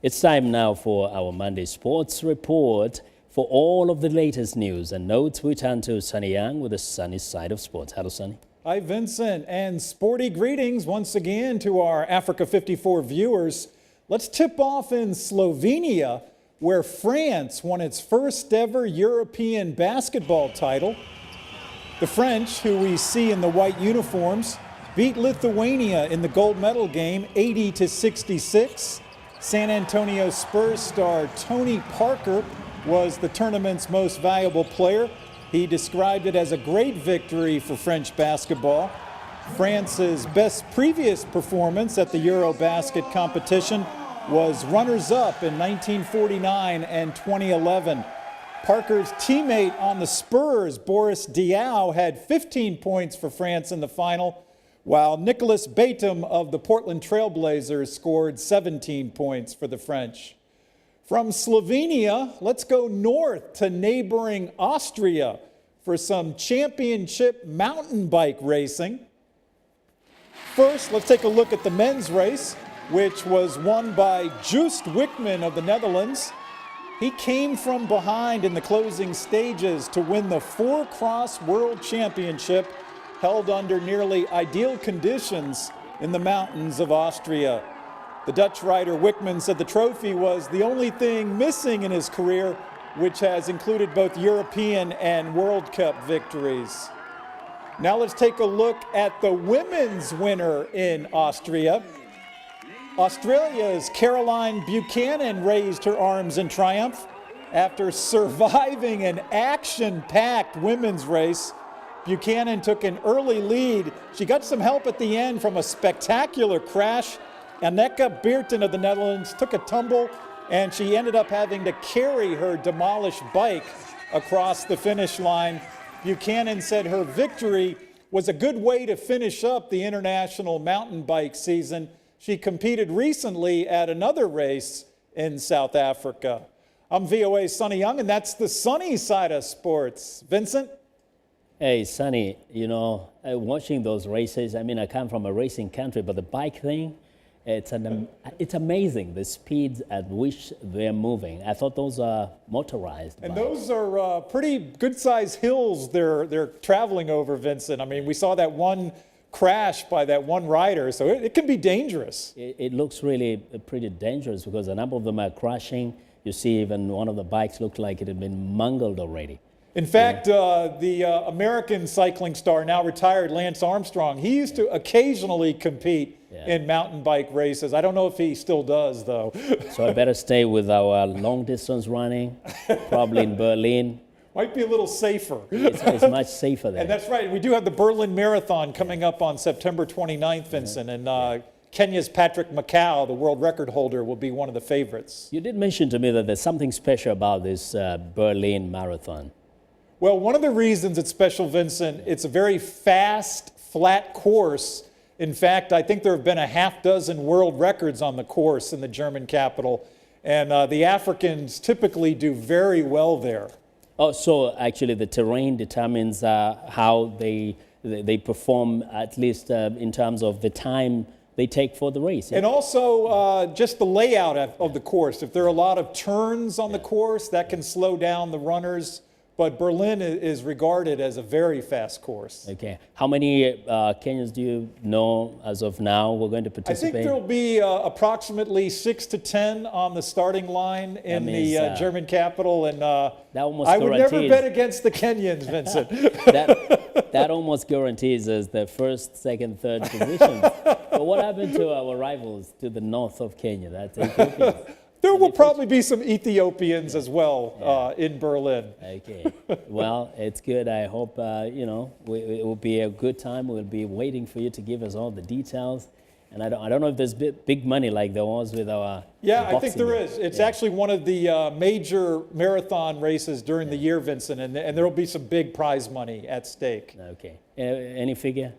It's time now for our Monday Sports Report. For all of the latest news and notes, we turn to Sonny Young with the Sonny Side of Sports. Hello, Sonny. Hi, Vincent, and sporty greetings once again to our Africa 54 viewers. Let's tip off in Slovenia, where France won its first ever European basketball title. The French, who we see in the white uniforms, beat Lithuania in the gold medal game 80-66. San Antonio Spurs star Tony Parker was the tournament's most valuable player. He described it as a great victory for French basketball. France's best previous performance at the EuroBasket competition was runners-up in 1949 and 2011. Parker's teammate on the Spurs, Boris Diaw, had 15 points for France in the final, while Nicolas Batum of the Portland Trail Blazers scored 17 points for the French. From Slovenia, let's go north to neighboring Austria for some championship mountain bike racing. First, let's take a look at the men's race, which was won by Joost Wickman of the Netherlands. He came from behind in the closing stages to win the four-cross world championship held under nearly ideal conditions in the mountains of Austria. The Dutch rider Wickman said the trophy was the only thing missing in his career, which has included both European and World Cup victories. Now let's take a look at the women's winner in Austria. Australia's Caroline Buchanan raised her arms in triumph. After surviving an action-packed women's race, Buchanan took an early lead. She got some help at the end from a spectacular crash. Anneke Beerten of the Netherlands took a tumble, and she ended up having to carry her demolished bike across the finish line. Buchanan said her victory was a good way to finish up the international mountain bike season. She competed recently at another race in South Africa. I'm VOA's Sonny Young, and that's the Sonny Side of Sports. Vincent? Hey, Sonny, you know, watching those races, I mean, I come from a racing country, but the bike thing, it's amazing, the speeds at which they're moving. I thought those are motorized And bikes. those are pretty good-sized hills they're traveling over, Vincent. I mean, we saw that one crash by that one rider, so it can be dangerous. It looks really pretty dangerous because a number of them are crashing. You see even one of the bikes looked like it had been mangled already. In fact, the American cycling star, now retired Lance Armstrong, he used to occasionally compete in mountain bike races. I don't know if he still does, though. So I better stay with our long-distance running, probably in Berlin. Might be a little safer. It's much safer there. And that's right. We do have the Berlin Marathon coming up on September 29th, Vincent. And Kenya's Patrick Macau, the world record holder, will be one of the favorites. You did mention to me that there's something special about this Berlin Marathon. Well, one of the reasons it's special, Vincent, it's a very fast, flat course. In fact, I think there have been a half dozen world records on the course in the German capital. And the Africans typically do very well there. Oh, so actually the terrain determines how they perform, at least in terms of the time they take for the race. And also just the layout of the course. If there are a lot of turns on the course, that can slow down the runners. But Berlin is regarded as a very fast course. Okay. How many Kenyans do you know as of now who are going to participate? I think there will be approximately 6 to 10 on the starting line in the German capital. And I would never bet against the Kenyans, Vincent. that almost guarantees us the first, second, third positions. But what happened to our rivals to the north of Kenya? That's Ethiopia. There will probably be some Ethiopians as well in Berlin. Okay. Well, it's good. I hope, you know, it will be a good time. We'll be waiting for you to give us all the details. And I don't know if there's big money like there was with our I think there is. It's actually one of the major marathon races during the year, Vincent, and there will be some big prize money at stake. Okay. Any figure?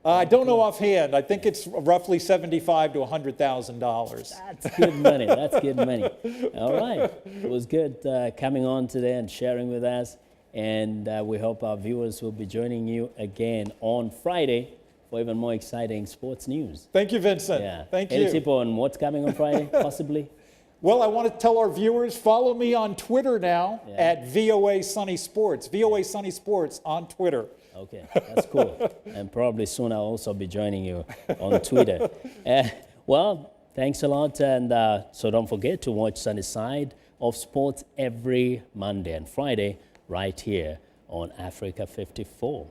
I don't know offhand. I think it's roughly $75,000 to $100,000. That's good money. That's good money. All right. It was good coming on today and sharing with us. And we hope our viewers will be joining you again on Friday for even more exciting sports news. Thank you, Vincent. Yeah. Thank you. Any tip on what's coming on Friday, possibly? Well, I want to tell our viewers, follow me on Twitter now at VOA Sonny Sports. VOA Sonny Sports on Twitter. Okay, that's cool. And probably soon I'll also be joining you on Twitter. Well, thanks a lot. And so don't forget to watch Sonny Side of Sports every Monday and Friday right here on Africa 54.